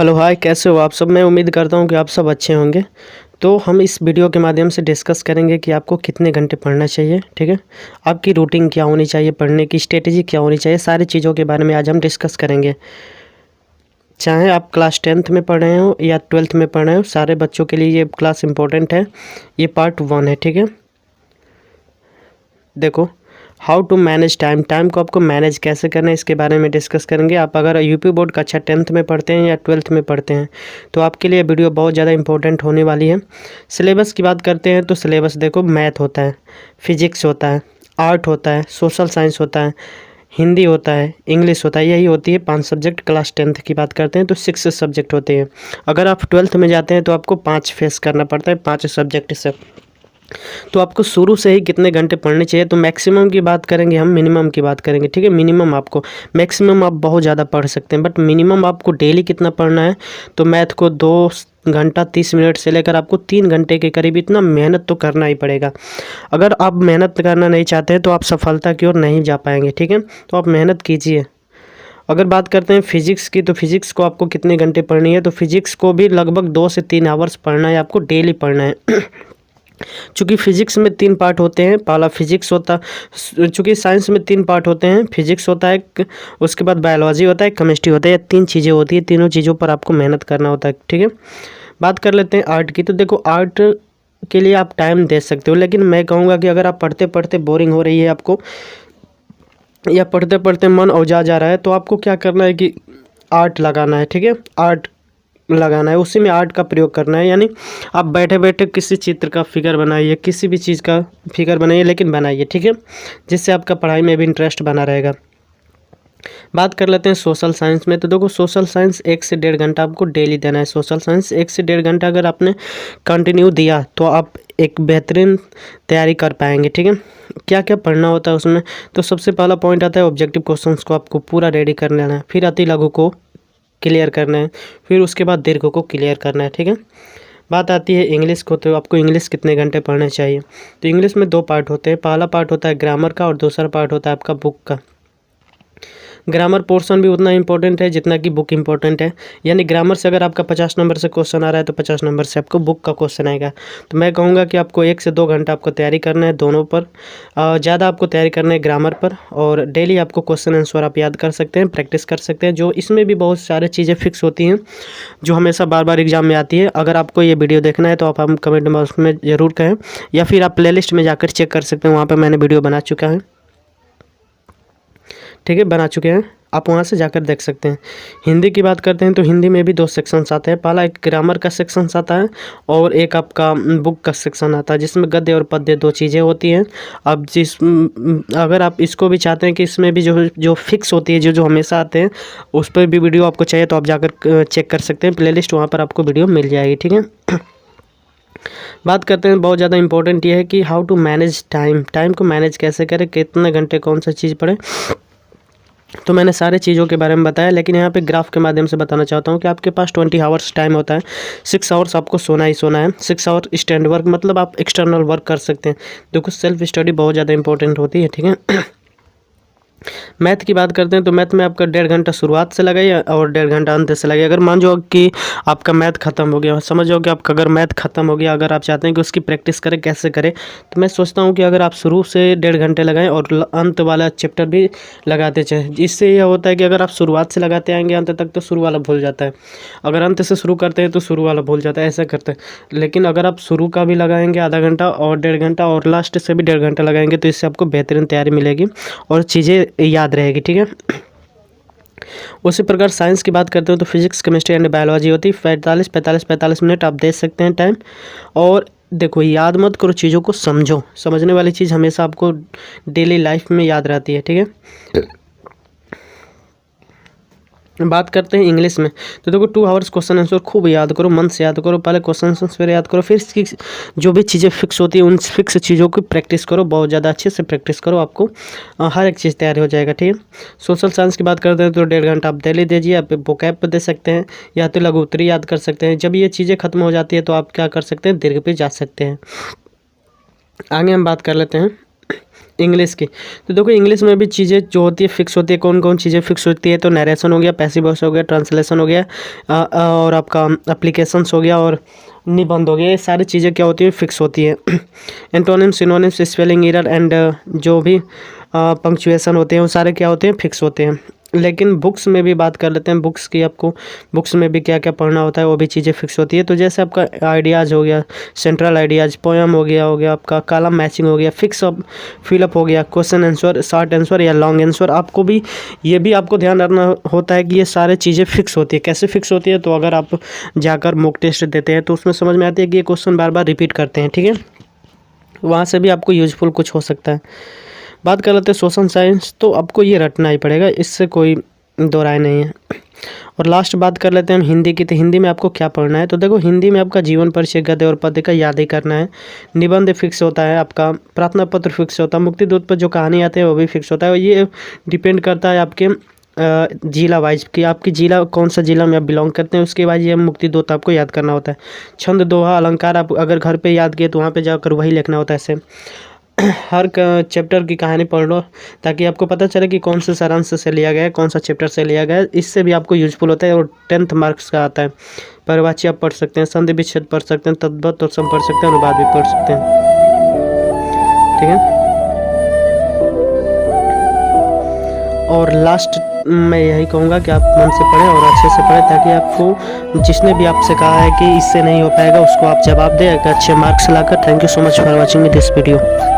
Hello hi, कैसे हो आप सब। मैं उम्मीद करता हूँ कि आप सब अच्छे होंगे। तो हम इस वीडियो के माध्यम से डिस्कस करेंगे कि आपको कितने घंटे पढ़ना चाहिए। ठीक है, आपकी रूटीन क्या होनी चाहिए, पढ़ने की स्ट्रेटेजी क्या होनी चाहिए, सारी चीज़ों के बारे में आज हम डिस्कस करेंगे। चाहे आप क्लास 10th में पढ़ रहे हो या 12th में पढ़ रहे हो, सारे बच्चों के लिए ये क्लास इंपॉर्टेंट है। ये पार्ट 1 है। ठीक है, देखो how to manage time. Time को आपको मैनेज कैसे करना है इसके बारे में डिस्कस करेंगे। आप अगर यूपी बोर्ड का 10th में पढ़ते हैं या 12th में पढ़ते हैं तो आपके लिए वीडियो बहुत ज़्यादा इंपॉर्टेंट होने वाली है। सिलेबस की बात करते हैं तो सिलेबस देखो, मैथ होता है, फिजिक्स होता है, आर्ट होता है, सोशल साइंस होता है, हिंदी होता है, इंग्लिश होता है। यही होती है 5 सब्जेक्ट। क्लास 10th की बात करते हैं तो 6 सब्जेक्ट होते हैं। अगर आप 12th में जाते हैं तो आपको 5 फेस करना पड़ता है, 5 सब्जेक्ट से। तो आपको शुरू से ही कितने घंटे पढ़ने चाहिए, तो मैक्सिमम की बात करेंगे हम, मिनिमम की बात करेंगे। ठीक है, मिनिमम आपको, मैक्सिमम आप बहुत ज़्यादा पढ़ सकते हैं बट मिनिमम आपको डेली कितना पढ़ना है। तो मैथ को 2 घंटा 30 मिनट से लेकर आपको 3 घंटे के करीब इतना मेहनत तो करना ही पड़ेगा। अगर आप मेहनत करना नहीं चाहते हैं तो आप सफलता की ओर नहीं जा पाएंगे। ठीक है, तो आप मेहनत कीजिए। अगर बात करते हैं फिजिक्स की, तो फिजिक्स को आपको कितने घंटे पढ़नी है, तो फिजिक्स को भी लगभग 2 से 3 आवर्स पढ़ना है, आपको डेली पढ़ना है। चूँकि फिजिक्स में 3 पार्ट होते हैं। पहला फिजिक्स होता, चूँकि साइंस में 3 पार्ट होते हैं, फिजिक्स होता है, उसके बाद बायोलॉजी होता है, केमिस्ट्री होता है। ये 3 चीज़ें होती है, तीनों चीज़ों पर आपको मेहनत करना होता है। ठीक है, बात कर लेते हैं आर्ट की। तो देखो, आर्ट के लिए आप टाइम दे सकते हो, लेकिन मैं कहूँगा कि अगर आप पढ़ते पढ़ते बोरिंग हो रही है आपको, या पढ़ते पढ़ते मन औजा जा रहा है, तो आपको क्या करना है कि आर्ट लगाना है। ठीक है, आर्ट लगाना है, उसी में आर्ट का प्रयोग करना है। यानी आप बैठे बैठे किसी चित्र का फिगर बनाइए, किसी भी चीज़ का फिगर बनाइए, लेकिन बनाइए। ठीक है, जिससे आपका पढ़ाई में भी इंटरेस्ट बना रहेगा। बात कर लेते हैं सोशल साइंस में। तो देखो, सोशल साइंस 1 से 1.5 घंटा आपको डेली देना है। सोशल साइंस 1 से 1.5 घंटा अगर आपने कंटिन्यू दिया तो आप एक बेहतरीन तैयारी कर पाएंगे। ठीक है, क्या क्या पढ़ना होता है उसमें, तो सबसे पहला पॉइंट आता है ऑब्जेक्टिव क्वेश्चंस को आपको पूरा रेडी कर लेना है, फिर अति लघु को क्लियर करना है, फिर उसके बाद दीर्घ को क्लियर करना है। ठीक है, बात आती है इंग्लिश को। तो आपको इंग्लिश कितने घंटे पढ़ने चाहिए, तो इंग्लिश में 2 पार्ट होते हैं। पहला पार्ट होता है ग्रामर का और दूसरा पार्ट होता है आपका बुक का। ग्रामर पोर्शन भी उतना इंपॉर्टेंट है जितना कि बुक इंपॉर्टेंट है। यानी ग्रामर से अगर आपका 50 नंबर से क्वेश्चन आ रहा है तो 50 नंबर से आपको बुक का क्वेश्चन आएगा। तो मैं कहूँगा कि आपको 1 से 2 घंटा आपको तैयारी करना है दोनों पर। ज़्यादा आपको तैयारी करना है ग्रामर पर, और डेली आपको क्वेश्चन आंसर आप याद कर सकते हैं, प्रैक्टिस कर सकते हैं। जो इसमें भी बहुत सारी चीज़ें फिक्स होती हैं जो हमेशा बार बार एग्जाम में आती है। अगर आपको ये वीडियो देखना है तो आप हम कमेंट बॉक्स में ज़रूर कहें, या फिर आप प्लेलिस्ट में जाकर चेक कर सकते हैं, वहाँ पर मैंने वीडियो बना चुका है। ठीक है, बना चुके हैं, आप वहाँ से जाकर देख सकते हैं। हिंदी की बात करते हैं तो हिंदी में भी 2 सेक्शंस आते हैं। पहला एक ग्रामर का सेक्शंस आता है और एक आपका बुक का सेक्शन आता है, जिसमें गद्य और पद्य 2 चीज़ें होती हैं। अब अगर आप इसको भी चाहते हैं कि इसमें भी जो जो फिक्स होती है, जो हमेशा आते हैं, उस पर भी वीडियो आपको चाहिए तो आप जाकर चेक कर सकते हैं प्लेलिस्ट, वहाँ पर आपको वीडियो मिल जाएगी। ठीक है, बात करते हैं बहुत ज़्यादा इंपॉर्टेंट ये है कि how to manage time. Time को मैनेज कैसे करें, कितने घंटे कौन सा चीज़ पढ़ें। तो मैंने सारे चीज़ों के बारे में बताया, लेकिन यहाँ पे ग्राफ के माध्यम से बताना चाहता हूँ कि आपके पास 20 आवर्स टाइम होता है। 6 आवर्स आपको सोना ही सोना है, 6 आवर स्टैंड वर्क, मतलब आप एक्सटर्नल वर्क कर सकते हैं। देखो, सेल्फ स्टडी बहुत ज़्यादा इंपॉर्टेंट होती है। ठीक है, मैथ की बात करते हैं तो मैथ में आपका 1.5 घंटा शुरुआत से लगाइए और 1.5 घंटा अंत से लगाइए। अगर मान जो कि आपका मैथ खत्म हो गया, समझो कि आपका अगर मैथ खत्म हो गया, अगर आप चाहते हैं कि उसकी प्रैक्टिस करें, कैसे करें, तो मैं सोचता हूँ कि अगर आप शुरू से 1.5 घंटे लगाएं और अंत वाला चैप्टर भी लगाते चाहें। इससे यह होता है कि अगर आप शुरुआत से लगाते आएंगे अंत तक तो शुरू वाला भूल जाता है, अगर अंत से शुरू करते हैं तो शुरू वाला भूल जाता है, ऐसा करते हैं। लेकिन अगर आप शुरू का भी लगाएंगे आधा घंटा और 1.5 घंटा और लास्ट से भी 1.5 घंटा लगाएंगे तो इससे आपको बेहतरीन तैयारी मिलेगी और चीज़ें याद रहेगी। ठीक है, उसी प्रकार साइंस की बात करते हो तो फिजिक्स, केमिस्ट्री एंड बायोलॉजी होती है। 45 मिनट आप दे सकते हैं टाइम। और देखो, याद मत करो, चीज़ों को समझो। समझने वाली चीज़ हमेशा आपको डेली लाइफ में याद रहती है। ठीक है, बात करते हैं इंग्लिश में। तो देखो, 2 आवर्स क्वेश्चन आंसर खूब याद करो, मन से याद करो। पहले क्वेश्चन आंसर याद करो, फिर इसकी जो भी चीज़ें फिक्स होती है उन फिक्स चीज़ों की प्रैक्टिस करो, बहुत ज़्यादा अच्छे से प्रैक्टिस करो, आपको हर एक चीज़ तैयार हो जाएगा। ठीक है, सोशल साइंस की बात करते हैं तो 1.5 घंटा आप डेली दीजिए। आप वोकैब पे दे सकते हैं या तो लघु उत्तरी याद कर सकते हैं। जब ये चीज़ें खत्म हो जाती है तो आप क्या कर सकते हैं, दीर्घ पे जा सकते हैं। आगे हम बात कर लेते हैं इंग्लिश की। तो देखो इंग्लिश में भी चीज़ें जो होती है फिक्स होती है। कौन कौन चीज़ें फिक्स होती है? तो नरेशन हो गया, पैसिव वॉइस हो गया, ट्रांसलेशन हो गया, और आपका एप्लीकेशंस हो गया और निबंध हो गया। ये सारी चीज़ें क्या होती है? फिक्स होती है। Antonym, synonyms, spelling error and जो भी पंक्चुएशन होते हैं वो सारे क्या होते हैं? फिक्स होते हैं। लेकिन बुक्स में भी बात कर लेते हैं। बुक्स की आपको बुक्स में भी क्या क्या पढ़ना होता है वो भी चीज़ें फिक्स होती है। तो जैसे आपका आइडियाज़ हो गया, सेंट्रल आइडियाज़, पोएम हो गया आपका कॉलम मैचिंग हो गया, फिक्स अप फिलअप हो गया, क्वेश्चन आंसर, शॉर्ट आंसर या लॉन्ग आंसर। आपको भी ये भी आपको ध्यान रखना होता है कि ये सारे चीज़ें फिक्स होती है। कैसे फिक्स होती है? तो अगर आप जाकर मॉक टेस्ट देते हैं तो उसमें समझ में आती है कि ये क्वेश्चन बार बार रिपीट करते हैं, ठीक है। वहाँ से भी आपको यूजफुल कुछ हो सकता है। बात कर लेते हैं सोशल साइंस, तो आपको ये रटना ही पड़ेगा, इससे कोई दो राय नहीं है। और लास्ट बात कर लेते हैं हम हिंदी की। तो हिंदी में आपको क्या पढ़ना है? तो देखो हिंदी में आपका जीवन परिचय, गद्य और पद्य का याद ही करना है। निबंध फिक्स होता है, आपका प्रार्थना पत्र फिक्स होता है, मुक्ति दूत पर जो कहानी आते हैं वो भी फिक्स होता है। और ये डिपेंड करता है आपके जिला वाइज कि आपकी जिला कौन सा जिला में आप बिलोंग करते हैं, उसके बाद ये मुक्ति दूत आपको याद करना होता है। छंद, दोहा, अलंकार आप अगर घर पे याद किए तो वहाँ पे जाकर वही लिखना होता है। ऐसे हर चैप्टर की कहानी पढ़ लो ताकि आपको पता चले कि कौन से सारांश से लिया गया है, कौन सा चैप्टर से लिया गया है। इससे भी आपको यूजफुल होता है। और 10th मार्क्स का आता है। परिवाची आप पढ़ सकते हैं, संधि विच्छेद पढ़ सकते हैं, तद्भव और सम पढ़ सकते हैं, अनुवाद भी पढ़ सकते हैं, ठीक है। और लास्ट मैं यही कहूँगा कि आप मन से पढ़ें और अच्छे से पढ़ें ताकि आपको जिसने भी आपसे कहा है कि इससे नहीं हो पाएगा उसको आप जवाब दें अच्छे marks locker. Thank you so much for watching this video.